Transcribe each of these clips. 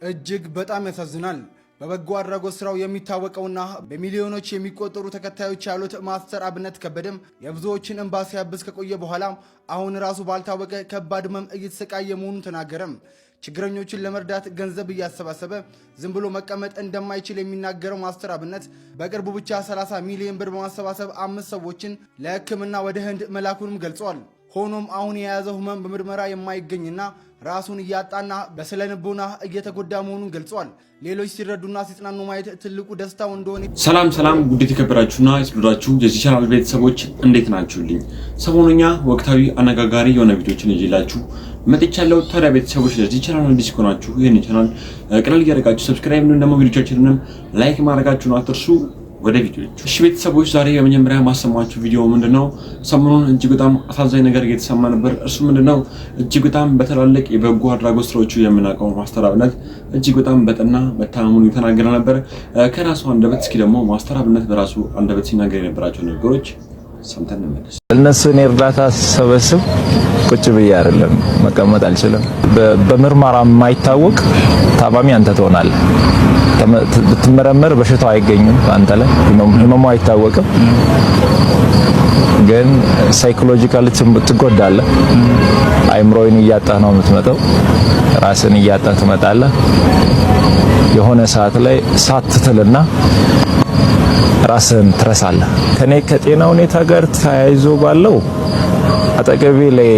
እጅግ በጣም ያሳዝናል። በበጎ አድራጎት ስራው የሚታወቀውና በሚሊዮኖች የሚቆጠሩ ተከታዮች ያሉት ማስተር አብነት ከበደም የብዙዎችን እንባ ሲያብስ ከቆየ በኋላ አሁን ራሱ ባልታወቀ ከባድ ህመም እየተሰቃየ መሆኑን ተናገረም። ችግረኞችን ለመርዳት ገንዘብ እያሰባሰበ ዝም ብሎ መቀመጥ እንደማይችል የሚናገረው ማስተር አብነት በቅርቡ ብቻ 30 ሚሊዮን ብር በማሰባሰብ 5 ሰዎችን ለሕክምና ወደ ህንድ መላኩንም ገልጿል። ሆኖም አሁን የያዘው ህመም በምርመራ የማይገኝና ራሱን እያጣና በስለንቦና እየተጎዳ መሆኑን ገልጿል። ሌሎች ሲረዱና ሲጽናኑ ማየት ትልቁ ደስታው እንደሆነ። ሰላም ውድ የተከበራችሁና የተወደዳችሁ የዚህ ቻናል ቤተሰቦች እንዴት ናችሁልኝ? ሰሞኑኛ ወቅታዊ አነጋጋሪ የሆነ ቪዲዮችን ይዤላችሁ መጥቻለሁ። ታዲያ ቤተሰቦች ለዚህ ቻናል አዲስ ከሆናችሁ ይህን ቻናል ቀላል እያደረጋችሁ ሰብስክራይብ እና ደግሞ ቪዲዮቻችንን ላይክ ማድረጋችሁን አትርሱ። ወደ ቪዲዮቹ። እሺ ቤተሰቦች ዛሬ የመጀመሪያ ማሰማችሁ ቪዲዮ ምንድነው? ሰሞኑን እጅግ በጣም አሳዛኝ ነገር እየተሰማ ነበር። እሱ ምንድነው? እጅግ በጣም በተላለቅ የበጎ አድራጎት ስራዎቹ የምናውቀው ማስተር አብነት እጅግ በጣም በጠና መታመሙን የተናገረ ነበር። ከራሱ አንደበት እስኪ ደግሞ ማስተር አብነት በራሱ አንደበት ሲናገር የነበራቸው ነገሮች ሰምተን እንመለስ። እነሱን እርዳታ ሰበስብ ቁጭ ብዬ አይደለም መቀመጥ አልችልም። በምርመራ የማይታወቅ ታማሚ አንተ ትሆናለህ። ብትመረመር በሽታው አይገኝም አንተ ላይ ህመሙ አይታወቅም፣ ግን ሳይኮሎጂካሊ ትጎዳለህ። አይምሮዬን እያጣህ ነው የምትመጣው፣ ራስን እያጣህ ትመጣለህ። የሆነ ሰዓት ላይ ሳትትልና ራስን ትረሳለህ። ከኔ ከጤና ሁኔታ ጋር ተያይዞ ባለው አጠገቤ ላይ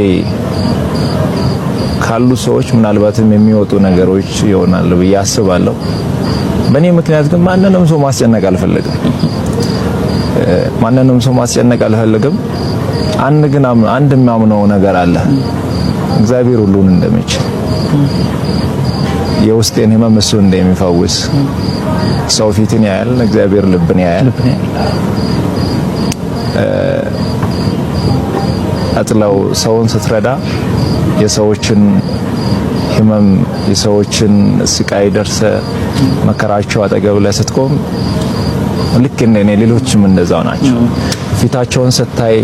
ካሉ ሰዎች ምናልባትም የሚወጡ ነገሮች ይሆናል ብዬ አስባለሁ። በእኔ ምክንያት ግን ማንንም ሰው ማስጨነቅ አልፈልግም። አንድ የሚያምነው ነገር አለ፣ እግዚአብሔር ሁሉን እንደሚችል፣ የውስጤን ህመም እሱ እንደሚፈውስ። ሰው ፊትን ያያል፣ እግዚአብሔር ልብን ያያል። አጥላው ሰውን ስትረዳ የሰዎችን ህመም የሰዎችን ስቃይ ደርሰ መከራቸው አጠገብ ላይ ስትቆም ልክ እንደኔ ሌሎችም እንደዛው ናቸው። ፊታቸውን ስታይ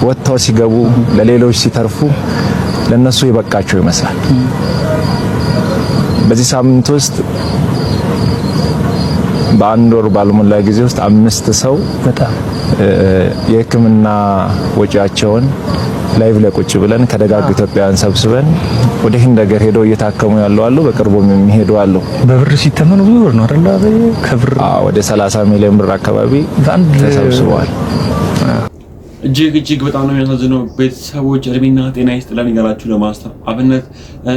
ወጥተው ሲገቡ ለሌሎች ሲተርፉ ለነሱ የበቃቸው ይመስላል። በዚህ ሳምንት ውስጥ በአንድ ወር ባልሞላ ጊዜ ውስጥ 5 ሰው የህክምና ወጪያቸውን ላይቭ ላይ ቁጭ ብለን ከደጋግ ኢትዮጵያውያን ሰብስበን ወደ ህንድ ሀገር ሄደው እየታከሙ ያለው አሉ። በቅርቡም የሚሄዱ አሉ። በብር ሲተመኑ ብዙ ብር ነው አይደል? ከብር ወደ 30 ሚሊዮን ብር አካባቢ ተሰብስበዋል። እጅግ በጣም ነው የሚያሳዝነው። ቤተሰቦች እድሜና ጤና ይስጥልን ይላችሁ ለማስተር አብነት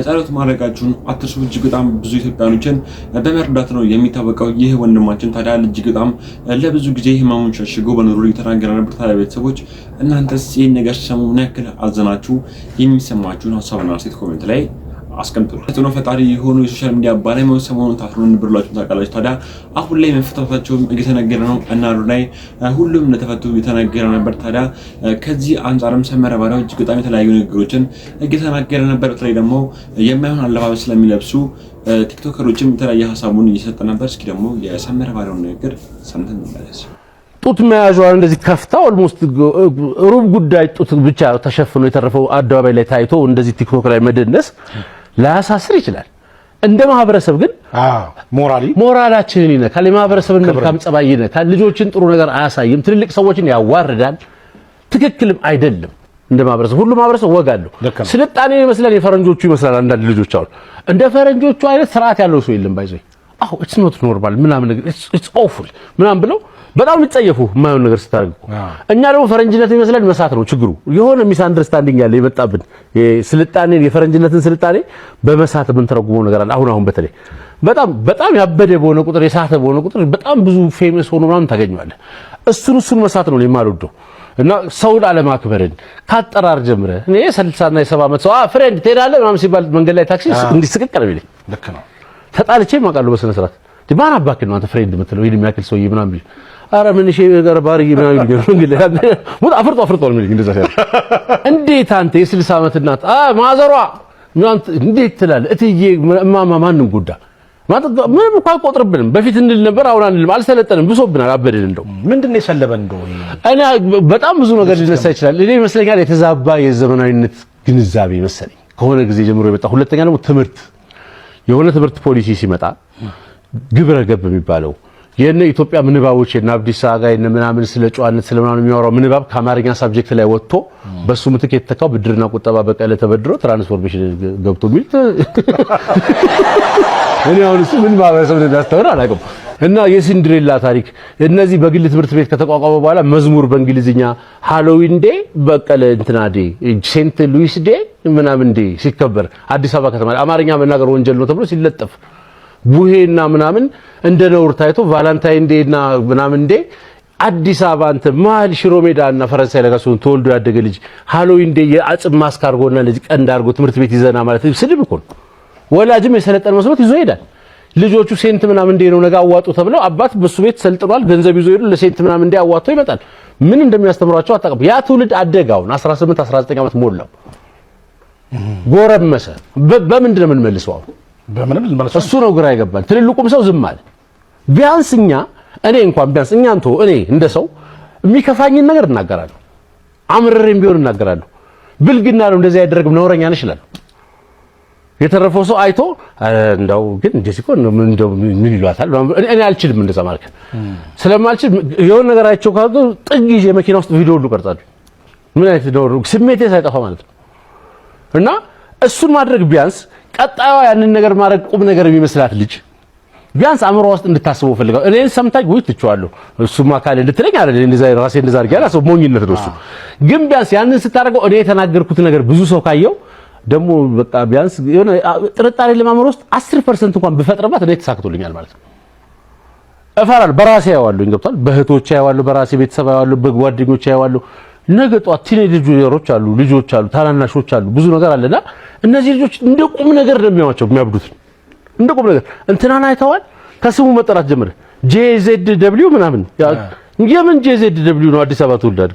ጸሎት ማድረጋችሁን አትርሱ። እጅግ በጣም ብዙ ኢትዮጵያኖችን በመርዳት ነው የሚታወቀው ይህ ወንድማችን። ታዲያ እጅግ በጣም ለብዙ ጊዜ ህመሙን ሸሽጎ በኑሮ እየተናገረ ነበር። ታዲያ ቤተሰቦች እናንተስ ይህን ነገር ሲሰሙ ምን ያክል አዘናችሁ? የሚሰማችሁን ሀሳብና አስተያየት ኮሜንት ላይ አስቀምጡልኝ። ተጽዕኖ ፈጣሪ የሆኑ የሶሻል ሚዲያ ባለሙያዎች ሰሞኑን ታስረው እንደነበሩ ታውቃላችሁ። ታዲያ አሁን ላይ መፈታታቸውም እየተነገረ ነው እና ላይ ሁሉም እንደተፈቱ እየተነገረ ነበር። ታዲያ ከዚህ አንጻርም ሰመረ ባሪያው እጅግ በጣም የተለያዩ ንግግሮችን እየተናገረ ነበር። በተለይ ደግሞ የማይሆን አለባበስ ስለሚለብሱ ቲክቶከሮችም የተለያየ ሀሳቡን እየሰጠ ነበር። እስኪ ደግሞ የሰመረ ባሪያውን ንግግር ሰምተን እንመለስ። ጡት መያዣዋን እንደዚህ ከፍታ ኦልሞስት ሩብ ጉዳይ ጡት ብቻ ተሸፍኖ የተረፈው አደባባይ ላይ ታይቶ እንደዚህ ቲክቶክ ላይ መደነስ ላያሳስር ይችላል። እንደ ማህበረሰብ ግን ሞራላችንን ይነካል። የማህበረሰብን መልካም ጸባይ ይነካል። ልጆችን ጥሩ ነገር አያሳይም። ትልልቅ ሰዎችን ያዋርዳል። ትክክልም አይደለም። እንደ ማህበረሰብ ሁሉ ማህበረሰብ ወግ አለው። ስልጣኔ ይመስላል የፈረንጆቹ ይመስላል። አንዳንድ ልጆች አሉ እንደ ፈረንጆቹ አይነት ስርዓት ያለው ሰው የለም። ባይዘይ it's not normal ምናምን ነገር it's awful ምናምን ብለው በጣም ልጸየፉ የማይሆን ነገር ስታደርጉ፣ እኛ ደግሞ ፈረንጅነት ይመስላል መሳት ነው ችግሩ። የሆነ ሚስ አንደርስታንዲንግ ያለ የመጣብን የስልጣኔን የፈረንጅነትን ስልጣኔ በመሳት ምን ተረጉመው ነገር አለ። አሁን በተለይ በጣም ያበደ በሆነ ቁጥር የሳተ በሆነ ቁጥር በጣም ብዙ ፌመስ ሆኖ ምናምን ታገኘዋለህ። እሱን መሳት ነው የማልወደው እና ሰውን አለማክበርን ካጠራር ጀምረ እኔ 60 እና 70 ዓመት ሰው ፍሬንድ ትሄዳለህ ምናምን ሲባል መንገድ ላይ ታክሲ እንዲስቅቅ ነው የሚለኝ። ልክ ነው። ተጣልቼ ማቃሉ በስነ ስርዓት ማን አባክ ነው አንተ ፍሬንድ የምትለው ይሄን የሚያክል ሰውዬ ምናምን ቢል አረ ምን እሺ ነገር ባርይ ምናምን ይገርም እንግዲህ ሙት አፍርጦ ነው የሚለኝ። እንደዛ ያለ እንዴት አንተ የ60 ዓመት እናት ማዘሯ ምናምን እንዴት ትላለህ? እትዬ እማማ ማንን ጉዳ ምንም እንኳን አይቆጥርብንም። በፊት እንል ነበር አሁን አንልም። አልሰለጠንም፣ ብሶብናል፣ አበደን። እንደው ምንድነው የሰለበን? እንደው እኔ በጣም ብዙ ነገር ሊነሳ ይችላል። እኔ ይመስለኛል የተዛባ የዘመናዊነት ግንዛቤ መሰለኝ ከሆነ ጊዜ ጀምሮ የመጣ። ሁለተኛ ደግሞ ትምህርት የሆነ ትምህርት ፖሊሲ ሲመጣ ግብረ ገብ የሚባለው የነ ኢትዮጵያ ምንባቦች የነ አብዲሳ አጋ የነ ምናምን ስለ ጨዋነት ስለ ምናምን የሚያወራው ምንባብ ከአማርኛ ሳብጀክት ላይ ወጥቶ በሱ ምትክ የተተካው ብድርና ቁጠባ በቀለ ተበድሮ ትራንስፎርሜሽን ገብቶ ሚል እኔ አሁን እሱ ምን ማበሰብ እንደሚያስተምር አላውቅም። እና የሲንድሬላ ታሪክ እነዚህ በግል ትምህርት ቤት ከተቋቋመ በኋላ መዝሙር በእንግሊዝኛ ሃሎዊን ዴ በቀለ እንትና ዴ ሴንት ሉዊስ ዴ ምናምን ዴ ሲከበር አዲስ አበባ ከተማ አማርኛ መናገር ወንጀል ነው ተብሎ ሲለጠፍ ቡሄና ምናምን እንደ ነውር ታይቶ ቫላንታይን ዴና ምናምን ዴ አዲስ አበባ አንተ ማል ሽሮ ሜዳና ፈረንሳይ ለጋሶን ተወልዶ ያደገ ልጅ ሃሎዊን ዴ የአጽም ማስክ አድርጎና ለዚህ ቀንድ አድርጎ ትምህርት ቤት ይዘና ማለት ስድብ እኮ ነው። ወላጅም የሰለጠነ መስሎት ይዞ ይሄዳል። ልጆቹ ሴንት ምናምን እንደ ነው ነገ አዋጡ ተብለው አባት በሱ ቤት ሰልጥኗል ገንዘብ ይዞ ይሄዱ ለሴንት ምናምን እንደ አዋጡ ይመጣል። ምን እንደሚያስተምሯቸው አጣቀም። ያ ትውልድ አደጋውን 18 19 ዓመት ሞላው ጎረመሰ። በምንድን ነው የምንመልሰው? በምንም ልመለሰው እሱ ነው ግራ ይገባል። ትልልቁም ሰው ዝም አለ። ቢያንስ እኔ እንኳን ቢያንስ እኛንቶ እኔ እንደ ሰው የሚከፋኝን ነገር እናገራለሁ። አምርሬም ቢሆን እናገራለሁ። ብልግና ነው እንደዚህ አይደረግም ነውረኛ ነሽ ይላል። የተረፈው ሰው አይቶ እንደው ግን እንደዚህ እኮ እንደው ምን ይሏታል እኔ አልችልም እንደዛ ማለት ስለማልችል የሆነ ነገር አይቼው ካሉ ጥግ ይዤ መኪና ውስጥ ቪዲዮ ሁሉ ቀርጻለሁ። ምን አይነት ነው ስሜቴ ሳይጠፋ ማለት ነው። እና እሱን ማድረግ ቢያንስ ቀጣዩ ያንን ነገር ማድረግ ቁም ነገር የሚመስላት ልጅ ቢያንስ አእምሮ ውስጥ እንድታስበው ፈልጋለሁ። እኔን ሰምታኝ ወይ ትችዋለሁ እሱማ ካለ እንድትለኝ አይደል እንደዛ ራሴ እንደዛ አድርጌ አላሰው ሞኝነት ነው እሱ። ግን ቢያንስ ያንን ስታደርገው እኔ የተናገርኩት ነገር ብዙ ሰው ካየው ደግሞ በቃ ቢያንስ የሆነ ጥርጣሬ ለማመር ውስጥ 10% እንኳን ብፈጥርባት እኔ ተሳክቶልኛል ማለት ነው። እፈራለሁ። በራሴ ያዋለሁ እንግዲህ በእህቶቼ ያዋለሁ፣ በራሴ ቤተሰብ ያዋለሁ፣ በጓደኞቼ ያዋለሁ። ነገ ጧት ቲኔጆች አሉ፣ ልጆች አሉ፣ ታናናሾች አሉ፣ ብዙ ነገር አለና እነዚህ ልጆች እንደ ቁም ነገር ነው የሚያዋቸው የሚያብዱት እንደ ቁም ነገር እንትናን አይተዋል። ከስሙ መጠራት ጀመረ JZW ምናምን የምን JZW ነው አዲስ አበባ ተወልዳል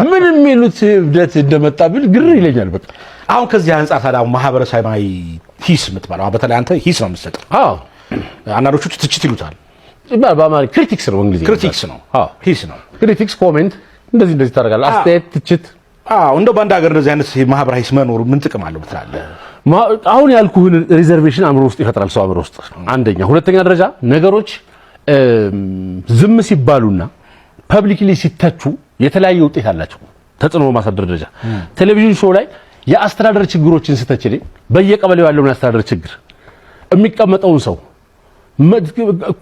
ምን የሚሉት እብደት እንደመጣብን ግር ይለኛል በቃ። አሁን ከዚህ አንፃር ታዲያ ማህበረሰባዊ ሂስ የምትባለው በተለይ አንተ ሂስ ነው የምትሰጠው። አዎ አንዳንዶቹ ትችት ይሉታል። በአማርኛ ክሪቲክስ ነው እንግሊዝኛ ክሪቲክስ ነው። አዎ ሂስ ነው። ክሪቲክስ ኮሜንት እንደዚህ ታደርጋለህ። አስተያየት ትችት። እንደው በአንድ ሀገር እንደዚህ አይነት ማህበራዊ ሂስ መኖሩ ምን ጥቅም አለው ብትላለህ? አሁን ያልኩህን ሪዘርቬሽን አእምሮ ውስጥ ይፈጥራል ሰው አእምሮ ውስጥ አንደኛ። ሁለተኛ ደረጃ ነገሮች ዝም ሲባሉና ፐብሊክሊ ሲተቹ የተለያየ ውጤት አላቸው። ተጽዕኖ በማሳደር ደረጃ ቴሌቪዥን ሾው ላይ የአስተዳደር ችግሮችን ስተችል በየቀበሌው ያለውን የአስተዳደር ችግር የሚቀመጠውን ሰው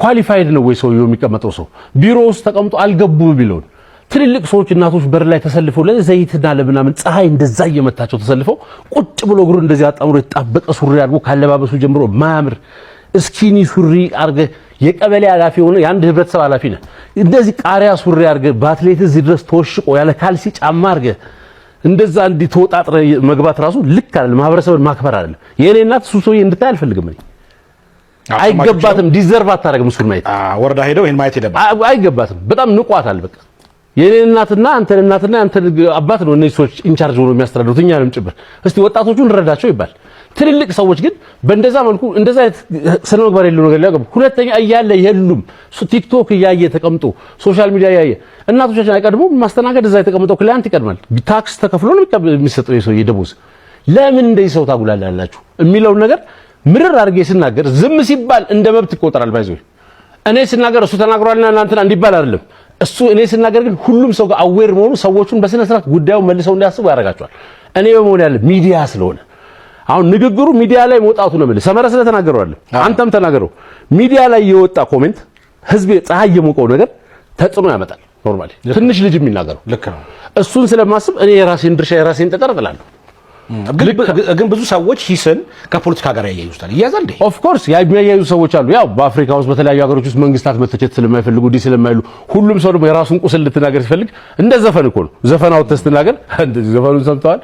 ኳሊፋይድ ነው ወይ ሰው የሚቀመጠው ሰው ቢሮ ውስጥ ተቀምጦ አልገቡም ቢለውን ትልልቅ ሰዎች እናቶች በር ላይ ተሰልፈው ለዘይትና ለምናምን ፀሐይ እንደዛ እየመታቸው ተሰልፈው ቁጭ ብሎ እግሩ እንደዚህ አጣምሮ የተጣበቀ ሱሪ አድርጎ ካለባበሱ ጀምሮ ማያምር እስኪኒ ሱሪ አርገ የቀበሌ ኃላፊ ሆነ የአንድ ህብረተሰብ ኃላፊ ነህ እንደዚህ ቃሪያ ሱሪ አርገ በአትሌት እዚህ ድረስ ተወሽቆ ያለ ካልሲ ጫማ አርገ እንደዛ እንዲህ ተወጣጥረ መግባት ራሱ ልክ አይደለም። ማህበረሰብን ማክበር አይደለም። የኔ እናት እሱ ሰውዬ እንድታይ አልፈልግም እኔ አይገባትም። ዲዘርቭ አታረግም እሱን ማየት። ወረዳ ሄደው ይሄን ማየት የለባትም። አይገባትም። በጣም ንቋታል። በቃ የኔ እናትና አንተ አባት ነው እነዚህ ሰዎች ኢንቻርጅ ሆኖ የሚያስተዳድሩት እኛንም ጭምር። እስቲ ወጣቶቹን እንረዳቸው ይባል። ትልልቅ ሰዎች ግን በእንደዛ መልኩ እንደዛ አይነት ስነ ምግባር የለው ነገር ላይ ሁለተኛ እያለ የሉም ቲክቶክ እያየ ተቀምጦ ሶሻል ሚዲያ እያየ እናቶቻችን አይቀድሙም ማስተናገድ እዛ የተቀመጠው ክሊያንት ይቀድማል። ታክስ ተከፍሎ ነው የሚሰጠው የሰው የደሞዝ ለምን እንደዚህ ሰው ታጉላላላችሁ የሚለው ነገር ምርር አድርጌ ስናገር ዝም ሲባል እንደ መብት ይቆጠራል። ባይዘው እኔ ስናገር እሱ ተናግሯልና እናንተና እንዲባል አይደለም እሱ እኔ ስናገር ግን ሁሉም ሰው ጋር አዌር መሆኑ ሰዎቹን በስነ ስርዓት ጉዳዩን መልሰው እንዲያስቡ ያደርጋቸዋል። እኔ በመሆን ያለ ሚዲያ ስለሆነ አሁን ንግግሩ ሚዲያ ላይ መውጣቱ ነው ማለት ሰመረ ስለተናገረው አይደለም አንተም ተናገረው ሚዲያ ላይ የወጣ ኮሜንት ህዝብ ፀሐይ የሞቀው ነገር ተጽዕኖ ያመጣል። ኖርማሊ ትንሽ ልጅ የሚናገረው ልክ ነው። እሱን ስለማስብ እኔ የራሴን ድርሻ የራሴን ጠጠር እጥላለሁ። ግን ብዙ ሰዎች ሂስን ከፖለቲካ ጋር ያያይዙታል። ይያዛል እንዴ? ኦፍ ኮርስ የሚያያይዙ ሰዎች አሉ። ያው በአፍሪካ ውስጥ በተለያዩ ሀገሮች ውስጥ መንግስታት መተቸት ስለማይፈልጉ ዲ ስለማይሉ ሁሉም ሰው ደግሞ የራሱን ቁስል ልትናገር ሲፈልግ እንደ ዘፈን እኮ ነው። ዘፈናው ተስትናገር እንደዚህ ዘፈኑን ሰምተዋል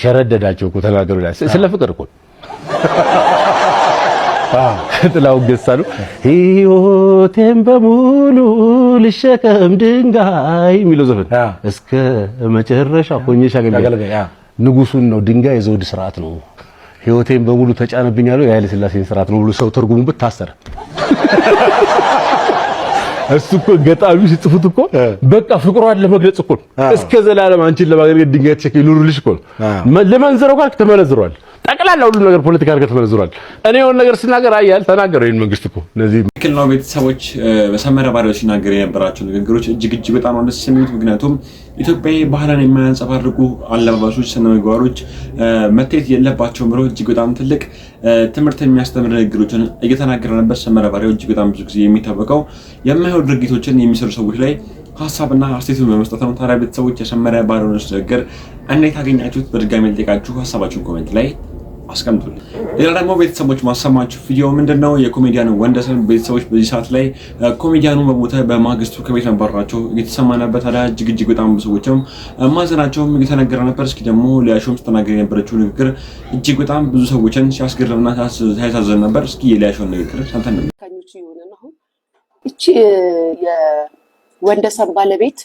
ሸረደዳቸው እኮ ተናገሩ ላይ ስለ ፍቅር እኮ ጥላው ገሳሉ ህይወቴን በሙሉ ልሸከም ድንጋይ የሚለው ዘፈን እስከ መጨረሻ ሆኜ ሻገኛለሁ ንጉሱን ነው ድንጋይ የዘውድ ስርዓት ነው ህይወቴን በሙሉ ተጫነብኝ ያለው የኃይለ ሥላሴን ስርዓት ነው ብሎ ሰው ተርጉሙበት ታሰረ። እሱ እኮ ገጣሚው ሲጽፉት እኮ በቃ ፍቅሯን ለመግለጽ እኮ እስከ ዘላለም አንቺን ለማገልገል ድንጋይ ተሸክሞ ይኑርልሽ እኮ ለማንዘረው ካልክ ተመለዝሯል። ጠቅላላ ሁሉ ነገር ፖለቲካ አድርገህ ተመነዝሯል። እኔ የሆነ ነገር ስናገር አያል ተናገረው ይሄን መንግስት እኮ እነዚህ ትክክል ነው። ቤተሰቦች በሰመረ ባሪያው ሲናገር የነበራቸው ንግግሮች እጅግ በጣም ነው ደስ የሚሉት። ምክንያቱም ኢትዮጵያዊ ባህልን የማያንጸባርቁ አለባበሶች፣ ስነ ምግባሮች መታየት የለባቸውም ብሎ እጅግ በጣም ትልቅ ትምህርት የሚያስተምር ንግግሮችን እየተናገረ ነበር። ሰመረ ባሪያው እጅግ በጣም ብዙ ጊዜ የሚታወቀው የማይሆን ድርጊቶችን የሚሰሩ ሰዎች ላይ ሀሳብና አስተያየቱን በመስጠት ነው። ታዲያ ቤተሰቦች የሰመረ ባሪያውን ንግግር እንዴት አገኛችሁት? በድጋሚ ልጠይቃችሁ፣ ሀሳባችሁን ኮሜንት ላይ አስቀምጡልኝ። ሌላ ደግሞ ቤተሰቦች ማሰማችሁ ቪዲዮ ምንድነው የኮሜዲያን ወንደሰን ቤተሰቦች በዚህ ሰዓት ላይ ኮሜዲያኑ በሞተ በማግስቱ ከቤት መባረራቸው እየተሰማ ነበር። ታዲያ እጅግ በጣም ብዙ ሰዎችም ማዘናቸውም እየተነገረ ነበር። እስኪ ደግሞ ሊያሾም ስትናገር የነበረችው ንግግር እጅግ በጣም ብዙ ሰዎችን ሲያስገርምና ሲያሳዝን ነበር። እስኪ የሊያሾን ንግግር ሰምተን ነው እቺ የወንደሰን ባለቤት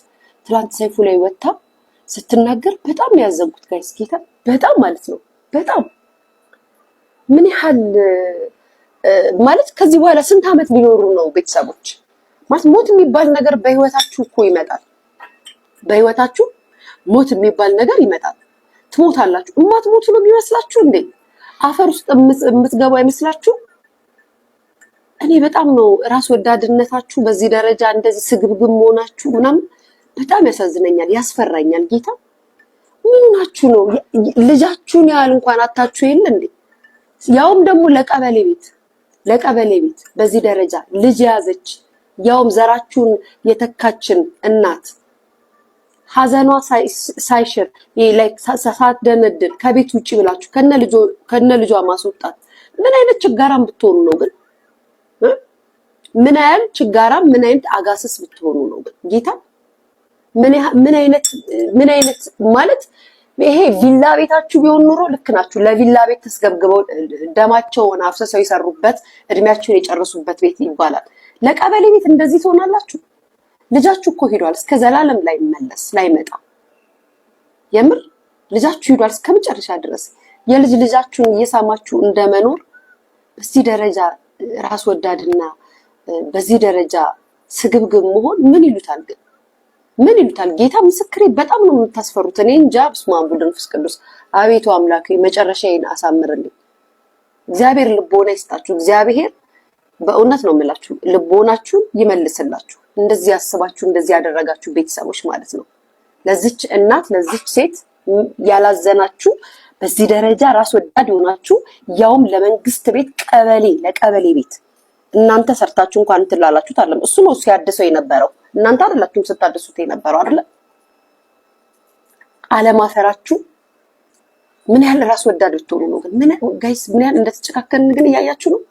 ትላንት ሰይፉ ላይ ወጣ ስትናገር በጣም ያዘንኩት ጋይስ ጌታ በጣም ማለት ነው በጣም ምን ያህል ማለት ከዚህ በኋላ ስንት አመት ሊኖሩ ነው ቤተሰቦች? ማለት ሞት የሚባል ነገር በህይወታችሁ እኮ ይመጣል። በህይወታችሁ ሞት የሚባል ነገር ይመጣል። ትሞታላችሁ። እማትሞቱ ነው የሚመስላችሁ እንዴ? አፈር ውስጥ የምትገቡ አይመስላችሁ? እኔ በጣም ነው ራስ ወዳድነታችሁ በዚህ ደረጃ እንደዚህ ስግብግብ መሆናችሁ ምናምን በጣም ያሳዝነኛል፣ ያስፈራኛል። ጌታ ምን ናችሁ ነው? ልጃችሁን ያህል እንኳን አታችሁ የለ እንዴ? ያውም ደግሞ ለቀበሌ ቤት በዚህ ደረጃ ልጅ ያዘች ያውም ዘራችሁን የተካችን እናት ሐዘኗ ሳይሽር ላይክ ሳትደነድን ከቤት ውጪ ብላችሁ ከነ ልጇ ማስወጣት ምን አይነት ችጋራም ብትሆኑ ነው ግን? ምን አይነት ችጋራም ምን አይነት አጋሰስ ብትሆኑ ነው ግን? ጌታ ምን አይነት ማለት ይሄ ቪላ ቤታችሁ ቢሆን ኑሮ ልክ ናችሁ። ለቪላ ቤት ተስገብግበው ደማቸውን አፍሰሰው ይሰሩበት እድሜያቸውን የጨረሱበት ቤት ይባላል። ለቀበሌ ቤት እንደዚህ ትሆናላችሁ? ልጃችሁ እኮ ሄዷል፣ እስከ ዘላለም ላይመጣ የምር ልጃችሁ ሄዷል እስከ መጨረሻ ድረስ። ልጃችሁን እየሳማችሁ እንደመኖር በዚህ ደረጃ ራስ ወዳድና በዚህ ደረጃ ስግብግብ መሆን ምን ይሉታል ግን? ምን ይሉታል? ጌታ ምስክሬ በጣም ነው የምታስፈሩት። እኔ እንጃ። በስመ አብ ወወልድ ወመንፈስ ቅዱስ። አቤቱ አምላኬ መጨረሻዬን አሳምርልኝ። እግዚአብሔር ልቦና ይስጣችሁ። እግዚአብሔር በእውነት ነው የምላችሁ ልቦናችሁን ይመልስላችሁ። እንደዚህ ያስባችሁ እንደዚህ ያደረጋችሁ ቤተሰቦች ማለት ነው። ለዚች እናት ለዚች ሴት ያላዘናችሁ በዚህ ደረጃ ራስ ወዳድ ሆናችሁ ያውም ለመንግስት ቤት ለቀበሌ ቤት እናንተ ሰርታችሁ እንኳን እንትላላችሁት አይደለም። እሱ ነው ሲያድሰው የነበረው። እናንተ አይደላችሁም ስታደሱት የነበረው አይደለ? አለማፈራችሁ ምን ያህል ራስ ወዳድ ብትሆኑ ነው ግን? ምን ጋይስ ምን ያህል እንደተጨካከንን ግን እያያችሁ ነው።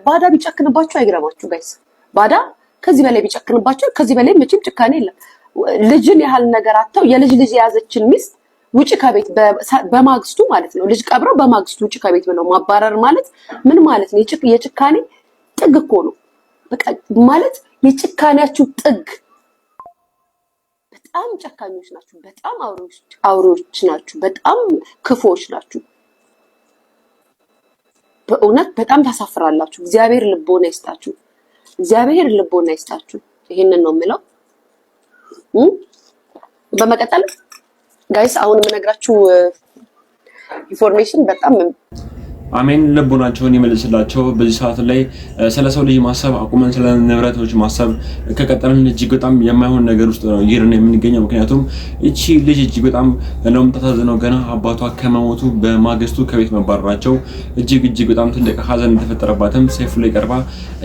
ባዳ ቢጨክንባችሁ አይገርማችሁ ጋይስ። ባዳ ከዚህ በላይ ቢጨክንባችሁ ከዚህ በላይ መቼም ጭካኔ የለም። ልጅን ያህል ነገር አተው የልጅ የያዘችን ሚስት ውጪ ከቤት በማግስቱ ማለት ነው። ልጅ ቀብረው በማግስቱ ውጪ ከቤት ብለው ማባረር ማለት ምን ማለት ነው? የጭካኔ ጥግ እኮ ነው። በቃ ማለት የጭካኔያችሁ ጥግ። በጣም ጨካኞች ናችሁ። በጣም አውሬዎች ናችሁ። በጣም ክፉዎች ናችሁ። በእውነት በጣም ታሳፍራላችሁ። እግዚአብሔር ልቦና ይስጣችሁ። እግዚአብሔር ልቦና ይስጣችሁ። ይሄንን ነው የምለው። በመቀጠል ጋይስ አሁን የምነግራችሁ ኢንፎርሜሽን በጣም አሜን ልቦናቸውን ይመልስላቸው። በዚህ ሰዓት ላይ ስለ ሰው ልጅ ማሰብ አቁመን ስለ ንብረቶች ማሰብ ከቀጠልን እጅግ በጣም የማይሆን ነገር ውስጥ ነው ይሄን የምንገኘው። ምክንያቱም እቺ ልጅ እጅግ በጣም ነው የምታሳዝነው። ገና አባቷ ከመሞቱ በማግስቱ ከቤት መባረራቸው እጅግ በጣም ትልቅ ሀዘን ተፈጠረባትም ሰይፉ ላይ ቀርባ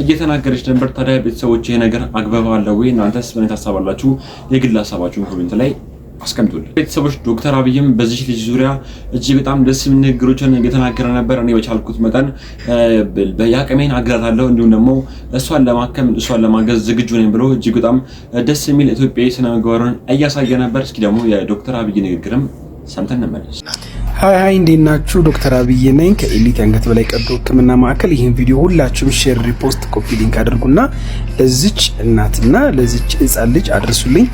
እየተናገረች ነበር። ታዲያ ቤተሰቦች ይሄ ነገር አግባብ አለው ወይ? እናንተስ ምን ታስባላችሁ? የግል ሀሳባችሁን ኮሜንት ላይ አስቀምጡልኝ። ቤተሰቦች ዶክተር አብይም በዚህ ልጅ ዙሪያ እጅግ በጣም ደስ የሚል ንግግሮችን እየተናገረ ነበር። እኔ በቻልኩት መጠን በያቅሜን አግራታለሁ፣ እንዲሁም ደግሞ እሷን ለማከም እሷን ለማገዝ ዝግጁ ነኝ ብሎ እጅግ በጣም ደስ የሚል ኢትዮጵያዊ ስነ ምግባርን እያሳየ ነበር። እስኪ ደግሞ የዶክተር አብይ ንግግርም ሰምተን እንመለስ። ሃይ እንዴት ናችሁ? ዶክተር አብይ ነኝ ከኤሊት አንገት በላይ ቀዶ ሕክምና ማዕከል። ይህን ቪዲዮ ሁላችሁም ሼር፣ ሪፖስት፣ ኮፒ ሊንክ አድርጉና ለዚች እናትና ለዚች ሕፃን ልጅ አድርሱልኝ።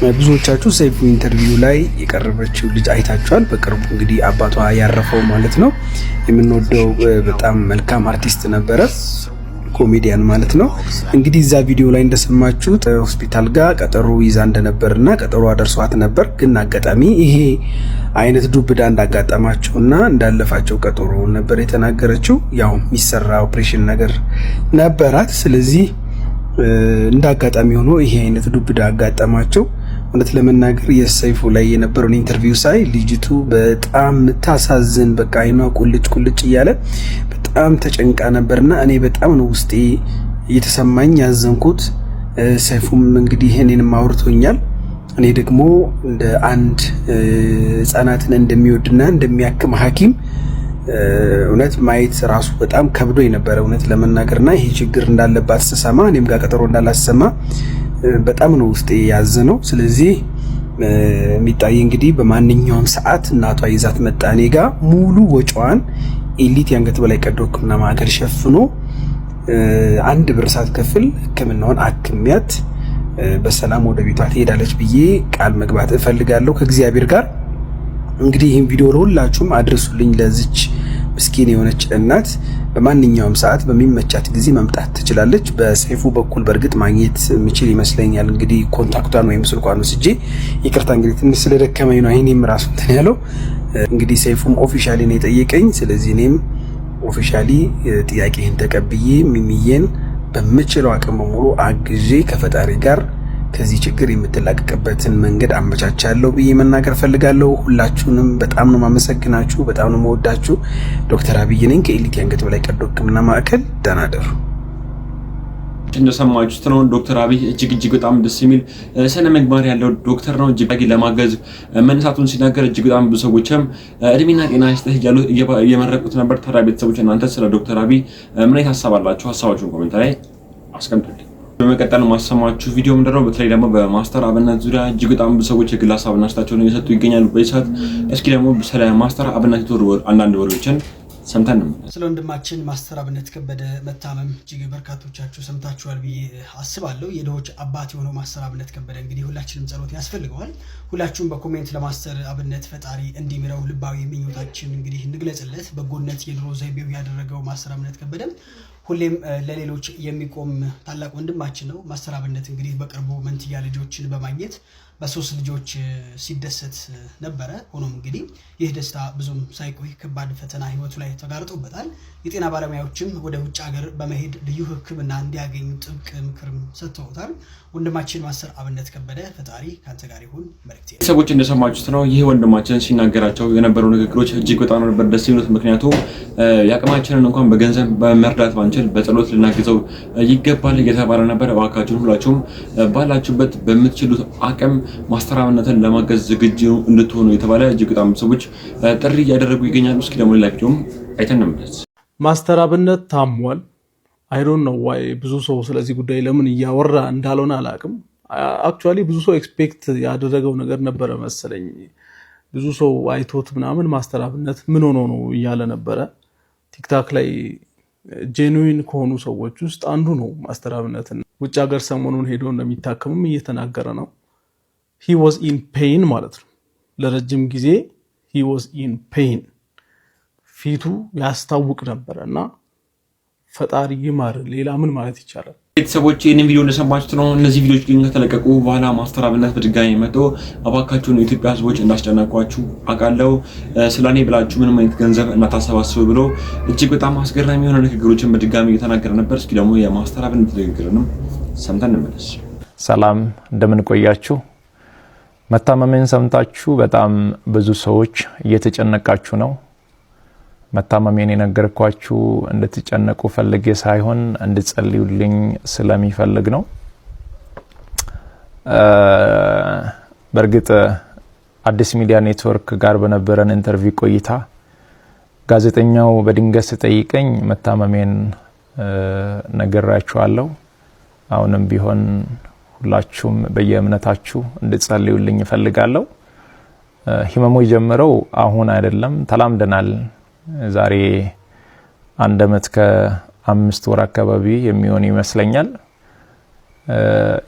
ብዙዎቻችሁ ሰይፉ ኢንተርቪው ላይ የቀረበችው ልጅ አይታችኋል። በቅርቡ እንግዲህ አባቷ ያረፈው ማለት ነው። የምንወደው በጣም መልካም አርቲስት ነበረ፣ ኮሜዲያን ማለት ነው። እንግዲህ እዛ ቪዲዮ ላይ እንደሰማችሁት ሆስፒታል ጋር ቀጠሮ ይዛ እንደነበርና ቀጠሮ አደርሷት ነበር። ግን አጋጣሚ ይሄ አይነት ዱብዳ እንዳጋጠማቸውና እንዳለፋቸው ቀጠሮ ነበር የተናገረችው። ያው የሚሰራ ኦፕሬሽን ነገር ነበራት። ስለዚህ እንዳጋጣሚ ሆኖ ይሄ አይነት ዱብዳ አጋጠማቸው። እውነት ለመናገር የሰይፉ ላይ የነበረውን ኢንተርቪው ሳይ ልጅቱ በጣም ታሳዝን፣ በቃ አይኗ ቁልጭ ቁልጭ እያለ በጣም ተጨንቃ ነበርና እኔ በጣም ነው ውስጤ እየተሰማኝ ያዘንኩት። ሰይፉም እንግዲህ እኔንም አውርቶኛል። እኔ ደግሞ እንደ አንድ ህፃናትን እንደሚወድና እንደሚያክም ሐኪም እውነት ማየት ራሱ በጣም ከብዶ የነበረ እውነት ለመናገርና ይሄ ችግር እንዳለባት ስሰማ እኔም ጋር ቀጠሮ እንዳላሰማ በጣም ነው ውስጤ ያዘነው። ስለዚህ የሚታይ እንግዲህ በማንኛውም ሰዓት እናቷ ይዛት መጣኔ ጋር ሙሉ ወጪዋን ኤሊት የአንገት በላይ ቀዶ ሕክምና ማዕከል ሸፍኖ አንድ ብር ሳትከፍል ሕክምናውን አክሚያት በሰላም ወደ ቤቷ ትሄዳለች ብዬ ቃል መግባት እፈልጋለሁ ከእግዚአብሔር ጋር። እንግዲህ ይህን ቪዲዮ ለሁላችሁም አድርሱልኝ። ለዚች ምስኪን የሆነች እናት በማንኛውም ሰዓት በሚመቻት ጊዜ መምጣት ትችላለች። በሰይፉ በኩል በእርግጥ ማግኘት የሚችል ይመስለኛል። እንግዲህ ኮንታክቷን ወይም ስልኳን ወስጄ ይቅርታ እንግዲህ ትንሽ ስለደከመኝ ነው አይኔም ራሱ እንትን ያለው። እንግዲህ ሰይፉም ኦፊሻሊ ነው የጠየቀኝ። ስለዚህ እኔም ኦፊሻሊ ጥያቄህን ተቀብዬ ሚሚዬን በምችለው አቅም በሙሉ አግዤ ከፈጣሪ ጋር ከዚህ ችግር የምትላቀቅበትን መንገድ አመቻቻለሁ ብዬ መናገር ፈልጋለሁ። ሁላችሁንም በጣም ነው ማመሰግናችሁ፣ በጣም ነው መወዳችሁ። ዶክተር አብይ ነኝ ከኤሊት የአንገት በላይ ቀዶ ሕክምና ማዕከል። ደህና ደሩ። እንደሰማችሁት ነው ዶክተር አብይ እጅግ በጣም ደስ የሚል ስነ ምግባር ያለው ዶክተር ነው። እጅግ ለማገዝ መነሳቱን ሲናገር እጅግ በጣም ብዙ ሰዎችም እድሜና ጤና ይስጥህ እያሉ እየመረቁት ነበር። ታዲያ ቤተሰቦች እናንተ ስለ ዶክተር አብይ ምን አይነት ሀሳብ አላችሁ? ሀሳባችሁን ኮሜንት ላይ አስቀምጡልኝ። በመቀጠል ማሰማችሁ ቪዲዮ ምንድነው? በተለይ ደግሞ በማስተር አብነት ዙሪያ እጅግ በጣም ብዙ ሰዎች የግል ሀሳብና አስተያየታቸውን እየሰጡ ይገኛሉ በዚህ ሰዓት። እስኪ ደግሞ ስለ ማስተር አብነት አንዳንድ ወሬዎችን ሰምተን ስለ ወንድማችን ማስተር አብነት ከበደ መታመም እጅግ በርካቶቻችሁ ሰምታችኋል ብዬ አስባለሁ። የድሆች አባት የሆነው ማስተር አብነት ከበደ እንግዲህ ሁላችንም ጸሎት ያስፈልገዋል። ሁላችሁም በኮሜንት ለማስተር አብነት ፈጣሪ እንዲምረው ልባዊ ምኞታችን እንግዲህ እንግለጽለት። በጎነት የድሮ ዘይቤው ያደረገው ማስተር አብነት ከበደ ሁሌም ለሌሎች የሚቆም ታላቅ ወንድማችን ነው። ማስተር አብነት እንግዲህ በቅርቡ መንትያ ልጆችን በማግኘት በሶስት ልጆች ሲደሰት ነበረ። ሆኖም እንግዲህ ይህ ደስታ ብዙም ሳይቆይ ከባድ ፈተና ህይወቱ ላይ ተጋርጦበታል። የጤና ባለሙያዎችም ወደ ውጭ ሀገር በመሄድ ልዩ ሕክምና እንዲያገኙ ጥብቅ ምክርም ሰጥተውታል። ወንድማችን ማስተር አብነት ከበደ ፈጣሪ ካንተ ጋር ይሁን መልእክቴ። ሰዎች እንደሰማችሁት ነው። ይህ ወንድማችን ሲናገራቸው የነበሩ ንግግሮች እጅግ በጣም ነበር ደስ የሚሉት። ምክንያቱም የአቅማችንን እንኳን በገንዘብ በመርዳት ባንችል በጸሎት ልናግዘው ይገባል እየተባለ ነበር። እባካችሁን ሁላችሁም ባላችሁበት በምትችሉት አቅም ማስተር አብነትን ለማገዝ ዝግጁ እንድትሆኑ የተባለ እጅግ በጣም ሰዎች ጥሪ እያደረጉ ይገኛሉ። እስኪ ደግሞ ሌላ ቪዲዮም አይተን እንመለስ። ማስተር አብነት ታሟል። አይ ዶንት ኖ ዋይ ብዙ ሰው ስለዚህ ጉዳይ ለምን እያወራ እንዳልሆነ አላውቅም። አክቹአሊ ብዙ ሰው ኤክስፔክት ያደረገው ነገር ነበረ መሰለኝ። ብዙ ሰው አይቶት ምናምን ማስተር አብነት ምን ሆኖ ነው እያለ ነበረ። ቲክታክ ላይ ጄኑዊን ከሆኑ ሰዎች ውስጥ አንዱ ነው ማስተር አብነትን። ውጭ ሀገር ሰሞኑን ሄዶ እንደሚታከምም እየተናገረ ነው። he was in pain ማለት ነው። ለረጅም ጊዜ he was in pain ፊቱ ያስታውቅ ነበር እና ፈጣሪ ይማር። ሌላ ምን ማለት ይቻላል? ቤተሰቦች ይህንን ቪዲዮ እንደሰማችሁት ነው። እነዚህ ቪዲዮዎች ግን ከተለቀቁ በኋላ ማስተር አብነት በድጋሚ መጥቶ እባካችሁን የኢትዮጵያ ሕዝቦች እንዳስጨነቋችሁ አውቃለሁ፣ ስለኔ ብላችሁ ምንም አይነት ገንዘብ እናታሰባስቡ ብሎ እጅግ በጣም አስገራሚ የሆነ ንግግሮችን በድጋሚ እየተናገረ ነበር። እስኪ ደግሞ የማስተር አብነት ንግግርንም ሰምተን እንመለስ። ሰላም እንደምን ቆያችሁ? መታመሜን ሰምታችሁ በጣም ብዙ ሰዎች እየተጨነቃችሁ ነው። መታመሜን የነገርኳችሁ እንድትጨነቁ ፈልጌ ሳይሆን እንድጸልዩልኝ ስለሚፈልግ ነው። በእርግጥ አዲስ ሚዲያ ኔትወርክ ጋር በነበረን ኢንተርቪው ቆይታ ጋዜጠኛው በድንገት ሲጠይቀኝ መታመሜን ነግራችኋለሁ። አሁንም ቢሆን ሁላችሁም በየእምነታችሁ እንድጸልዩልኝ እፈልጋለሁ። ህመሙ የጀመረው አሁን አይደለም፣ ተላምደናል። ዛሬ 1 ዓመት ከ5 ወር አካባቢ የሚሆን ይመስለኛል።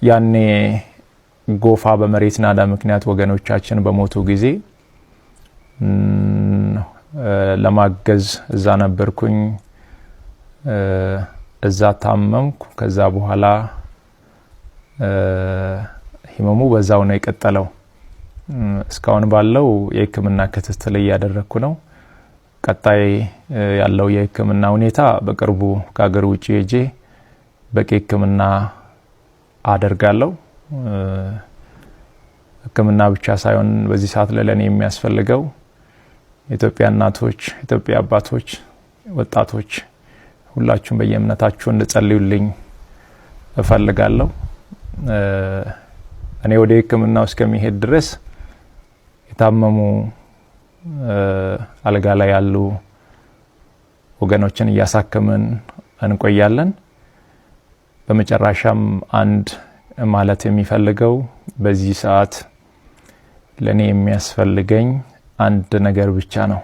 ያኔ ጎፋ በመሬት ናዳ ምክንያት ወገኖቻችን በሞቱ ጊዜ ለማገዝ እዛ ነበርኩኝ። እዛ ታመምኩ። ከዛ በኋላ ህመሙ በዛው ነው የቀጠለው። እስካሁን ባለው የሕክምና ክትትል እያደረኩ ነው። ቀጣይ ያለው የሕክምና ሁኔታ በቅርቡ ከሀገር ውጪ ሄጄ በቂ ሕክምና አደርጋለሁ። ሕክምና ብቻ ሳይሆን በዚህ ሰዓት ለኔ የሚያስፈልገው ኢትዮጵያ እናቶች፣ ኢትዮጵያ አባቶች፣ ወጣቶች ሁላችሁም በየእምነታችሁ እንድጸልዩልኝ እፈልጋለሁ። እኔ ወደ ሕክምናው እስከሚሄድ ድረስ የታመሙ አልጋ ላይ ያሉ ወገኖችን እያሳከምን እንቆያለን። በመጨረሻም አንድ ማለት የሚፈልገው በዚህ ሰዓት ለኔ የሚያስፈልገኝ አንድ ነገር ብቻ ነው።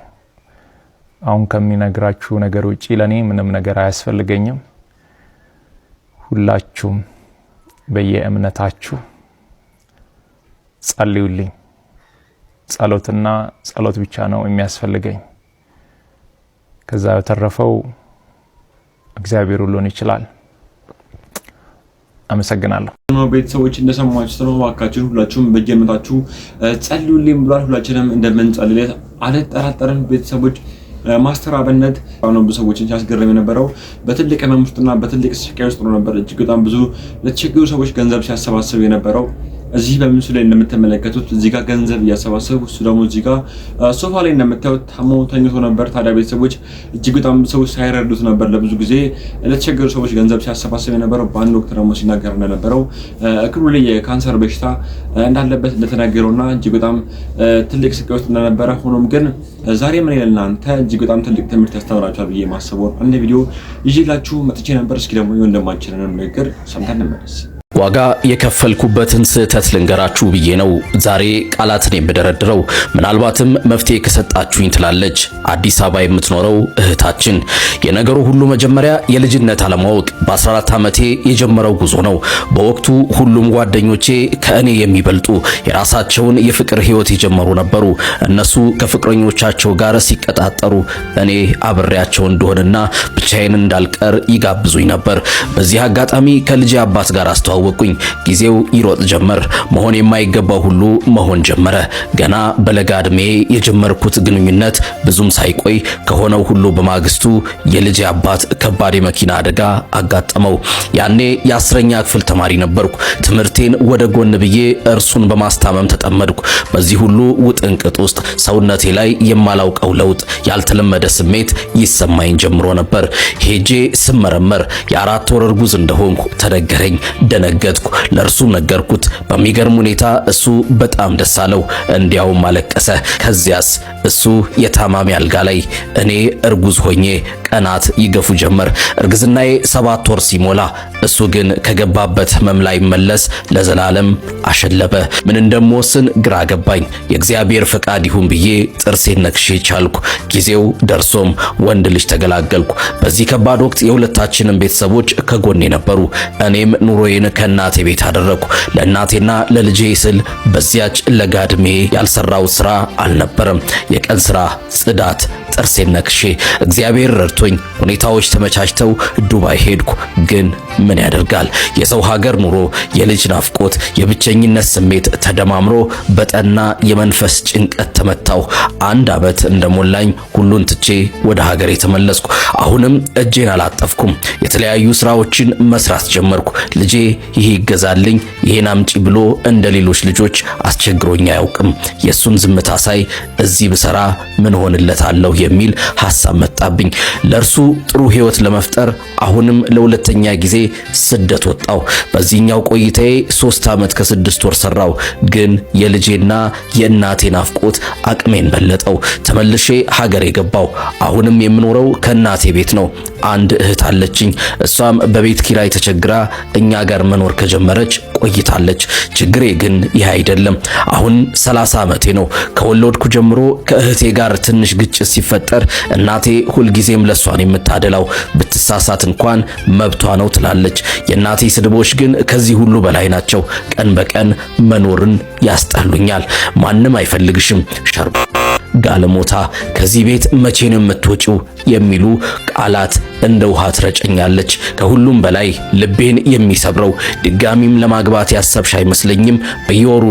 አሁን ከሚነግራችሁ ነገር ውጪ ለኔ ምንም ነገር አያስፈልገኝም። ሁላችሁም በየእምነታችሁ ጸልዩልኝ። ጸሎትና ጸሎት ብቻ ነው የሚያስፈልገኝ። ከዛ የተረፈው እግዚአብሔር ሁሉን ይችላል። አመሰግናለሁ። ቤተሰቦች እንደሰማችሁት ነው። እባካችሁ ሁላችሁም በየእምነታችሁ ጸልዩልኝ ብሏል። ሁላችንም እንደምንጸልይለት አልጠራጠርም። ቤተሰቦች ማስተር አብነት ነው ብዙዎችን ሲያስገርም የነበረው በትልቅ ህመም ውስጥና በትልቅ ስቃይ ውስጥ ነበር። እጅግ በጣም ብዙ ለተቸገሩ ሰዎች ገንዘብ ሲያሰባስብ የነበረው እዚህ በምስሉ ላይ እንደምትመለከቱት እዚህ ጋር ገንዘብ እያሰባሰቡ እሱ ደግሞ እዚህ ጋር ሶፋ ላይ እንደምታዩት ታሞ ተኝቶ ነበር። ታዲያ ቤተሰቦች እጅግ በጣም ሰዎች ሳይረዱት ነበር ለብዙ ጊዜ ለተቸገሩ ሰዎች ገንዘብ ሲያሰባስብ የነበረው። በአንድ ወቅት ደግሞ ሲናገር እንደነበረው እግሩ ላይ የካንሰር በሽታ እንዳለበት እንደተናገረውና እጅግ በጣም ትልቅ ስቃይ ውስጥ እንደነበረ ሆኖም ግን ዛሬ ምን ለእናንተ እጅግ በጣም ትልቅ ትምህርት ያስተምራችኋል ብዬ ማሰበው አንድ ቪዲዮ ይዤላችሁ መጥቼ ነበር። እስኪ ደግሞ ወንድማችንን ንግግር ሰምተን እንመለስ። ዋጋ የከፈልኩበትን ስህተት ልንገራችሁ ብዬ ነው ዛሬ ቃላትን የምደረድረው። ምናልባትም መፍትሄ ከሰጣችሁኝ ትላለች አዲስ አበባ የምትኖረው እህታችን። የነገሩ ሁሉ መጀመሪያ የልጅነት አለማወቅ በ14 ዓመቴ የጀመረው ጉዞ ነው። በወቅቱ ሁሉም ጓደኞቼ ከእኔ የሚበልጡ የራሳቸውን የፍቅር ህይወት የጀመሩ ነበሩ። እነሱ ከፍቅረኞቻቸው ጋር ሲቀጣጠሩ እኔ አብሬያቸው እንደሆነና ብቻዬን እንዳልቀር ይጋብዙኝ ነበር። በዚህ አጋጣሚ ከልጄ አባት ጋር አስተዋወቁኝ። ጊዜው ይሮጥ ጀመር። መሆን የማይገባው ሁሉ መሆን ጀመረ። ገና በለጋ ዕድሜ የጀመርኩት ግንኙነት ብዙም ሳይቆይ ከሆነው ሁሉ በማግስቱ የልጄ አባት ከባድ የመኪና አደጋ አጋጠመው። ያኔ የ10ኛ ክፍል ተማሪ ነበርኩ። ትምህርቴን ወደ ጎን ብዬ እርሱን በማስታመም ተጠመድኩ። በዚህ ሁሉ ውጥንቅጥ ውስጥ ሰውነቴ ላይ የማላውቀው ለውጥ፣ ያልተለመደ ስሜት ይሰማኝ ጀምሮ ነበር። ሄጄ ስመረመር የ4 ወር እርጉዝ እንደሆንኩ ተነገረኝ። ደነገጥኩ። ለእርሱም ነገርኩት። በሚገርም ሁኔታ እሱ በጣም ደስ አለው። እንዲያውም አለቀሰ። ከዚያስ እሱ የታማሚ አልጋ ላይ፣ እኔ እርጉዝ ሆኜ ቀናት ይገፉ ጀመር። እርግዝናዬ 7 ወር ሲሞላ እሱ ግን ከገባበት ህመም ላይ መለስ ለዘላለም አሸለበ። ምን እንደምወስን ግራ ገባኝ። የእግዚአብሔር ፈቃድ ይሁን ብዬ ጥርሴን ነክሼ ቻልኩ። ጊዜው ደርሶም ወንድ ልጅ ተገላገልኩ። በዚህ ከባድ ወቅት የሁለታችንም ቤተሰቦች ከጎኔ ነበሩ። እኔም ኑሮዬን ከእናቴ ቤት አደረኩ። ለእናቴና ለልጄ ስል በዚያች ለጋ ዕድሜ ያልሰራው ስራ አልነበረም። የቀን ስራ፣ ጽዳት፣ ጥርሴን ነክሼ እግዚአብሔር ረድቶኝ ሁኔታዎች ተመቻችተው ዱባይ ሄድኩ። ግን ምን ያደርጋል የሰው ሀገር ኑሮ፣ የልጅ ናፍቆት፣ የብቸኝነት ስሜት ተደማምሮ በጠና የመንፈስ ጭንቀት ተመታው። 1 ዓመት እንደሞላኝ ሁሉን ትቼ ወደ ሀገሬ ተመለስኩ። አሁንም እጄን አላጠፍኩም። የተለያዩ ስራዎችን መስራት ጀመርኩ። ልጄ ይሄ ይገዛልኝ ይሄን አምጪ ብሎ እንደ ሌሎች ልጆች አስቸግሮኝ አያውቅም። የሱን ዝምታ ሳይ እዚህ ብሰራ ምን ሆንለታለሁ የሚል ሐሳብ መጣብኝ። ለርሱ ጥሩ ህይወት ለመፍጠር አሁንም ለሁለተኛ ጊዜ ስደት ወጣው። በዚህኛው ቆይታዬ 3 ዓመት ከ6 ወር ሰራው። ግን የልጄና የእናቴ ናፍቆት አቅሜን በለጠው። ተመልሼ ሀገሬ ገባው። አሁንም የምኖረው ከእናቴ ቤት ነው። አንድ እህት አለችኝ። እሷም በቤት ኪራይ ተቸግራ እኛ ጋር መኖር ከጀመረች ቆይታለች። ችግሬ ግን ይህ አይደለም። አሁን 30 ዓመቴ ነው። ከወለድኩ ጀምሮ ከእህቴ ጋር ትንሽ ግጭት ሲፈጠር እናቴ ሁልጊዜም ለሷን የምታደላው ብትሳሳት እንኳን መብቷ ነው ትላለች። የእናቴ ስድቦች ግን ከዚህ ሁሉ በላይ ናቸው። ቀን በቀን መኖርን ያስጠሉኛል። ማንም አይፈልግሽም፣ ሸርባ ጋለሞታ፣ ከዚህ ቤት መቼ ነው የምትወጪው የሚሉ ቃላት እንደ ውሃ ትረጨኛለች። ከሁሉም በላይ ልቤን የሚሰብረው ድጋሚም ለማግባት ያሰብሽ አይመስለኝም በየወሩ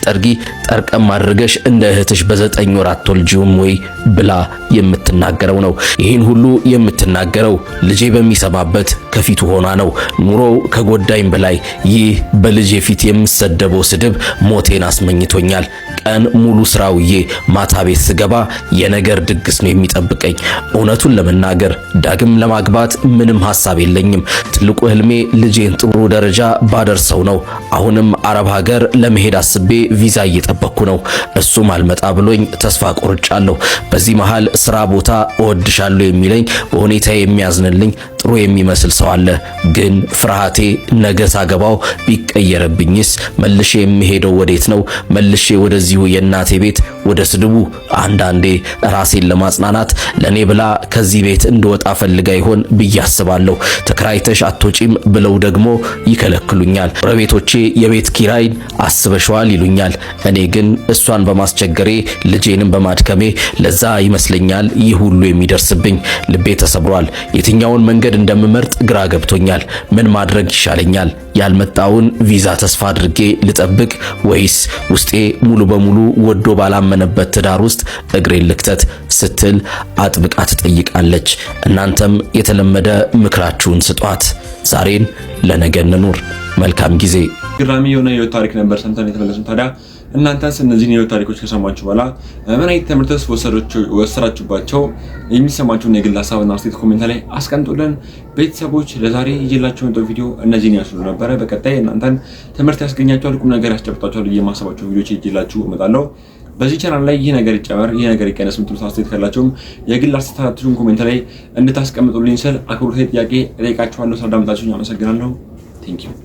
ሳትጠርጊ ጠርቀም አድርገሽ እንደ እህትሽ በ9 ወር አትወልጂውም ወይ ብላ የምትናገረው ነው። ይህን ሁሉ የምትናገረው ልጄ በሚሰማበት ከፊቱ ሆና ነው። ኑሮው ከጎዳኝ በላይ ይህ በልጄ ፊት የምሰደበው ስድብ ሞቴን አስመኝቶኛል። ቀን ሙሉ ስራውዬ ማታ ቤት ስገባ የነገር ድግስ ነው የሚጠብቀኝ። እውነቱን ለመናገር ዳግም ለማግባት ምንም ሐሳብ የለኝም። ትልቁ ህልሜ ልጄን ጥሩ ደረጃ ባደርሰው ነው። አሁንም አረብ ሀገር ለመሄድ አስቤ ቪዛ እየጠበቅኩ ነው። እሱም አልመጣ ብሎኝ ተስፋ ቆርጫለሁ። በዚህ መሃል ስራ ቦታ እወድሻለሁ የሚለኝ በሁኔታ የሚያዝንልኝ ጥሩ የሚመስል ሰው አለ። ግን ፍርሃቴ ነገ ሳገባው ቢቀየርብኝስ? መልሼ የሚሄደው ወዴት ነው? መልሼ ወደዚሁ የእናቴ ቤት ወደ ስድቡ? አንዳንዴ ራሴን ለማጽናናት ለኔ ብላ ከዚህ ቤት እንደወጣ ፈልጋ ይሆን ብዬ አስባለሁ። ተከራይተሽ አትወጪም ብለው ደግሞ ይከለክሉኛል። ጎረቤቶቼ የቤት ኪራይን አስበሽዋል ይሉኛል። እኔ ግን እሷን በማስቸገሬ ልጄንም በማድከሜ ለዛ ይመስለኛል ይህ ሁሉ የሚደርስብኝ። ልቤ ተሰብሯል። የትኛውን መንገድ እንደምመርጥ ግራ ገብቶኛል። ምን ማድረግ ይሻለኛል? ያልመጣውን ቪዛ ተስፋ አድርጌ ልጠብቅ ወይስ ውስጤ ሙሉ በሙሉ ወዶ ባላመነበት ትዳር ውስጥ እግሬን ልክተት ስትል አጥብቃ ትጠይቃለች። እናንተም የተለመደ ምክራችሁን ስጧት። ዛሬን ለነገ እንኑር። መልካም ጊዜ። ግራሚ የሆነ የህይወት ታሪክ ነበር ሰምተን የተመለስን። ታዲያ እናንተስ እነዚህን የህይወት ታሪኮች ከሰማችሁ በኋላ ምን አይነት ትምህርትስ ወሰዳችሁባቸው? የሚሰማችሁን የግል ሀሳብና አስተያየት ኮሜንት ላይ አስቀምጡልን። ቤተሰቦች ለዛሬ ይዤላችሁ የመጣው ቪዲዮ እነዚህን ያስሉ ነበረ። በቀጣይ እናንተን ትምህርት ያስገኛችኋል፣ ቁም ነገር ያስጨብጣችኋል የማሰባቸው ቪዲዮዎች ይዤላችሁ እመጣለሁ። በዚህ ቻናል ላይ ይህ ነገር ይጨመር፣ ይህ ነገር ይቀነስ የምትሉት አስተያየት ካላችሁም የግል አስተያየታችሁን ኮሜንት ላይ እንድታስቀምጡልኝ ስል አክብሮታዊ ጥያቄ እጠይቃችኋለሁ። ስለዳመጣችሁኝ አመሰግናለሁ። ቴንክ ዩ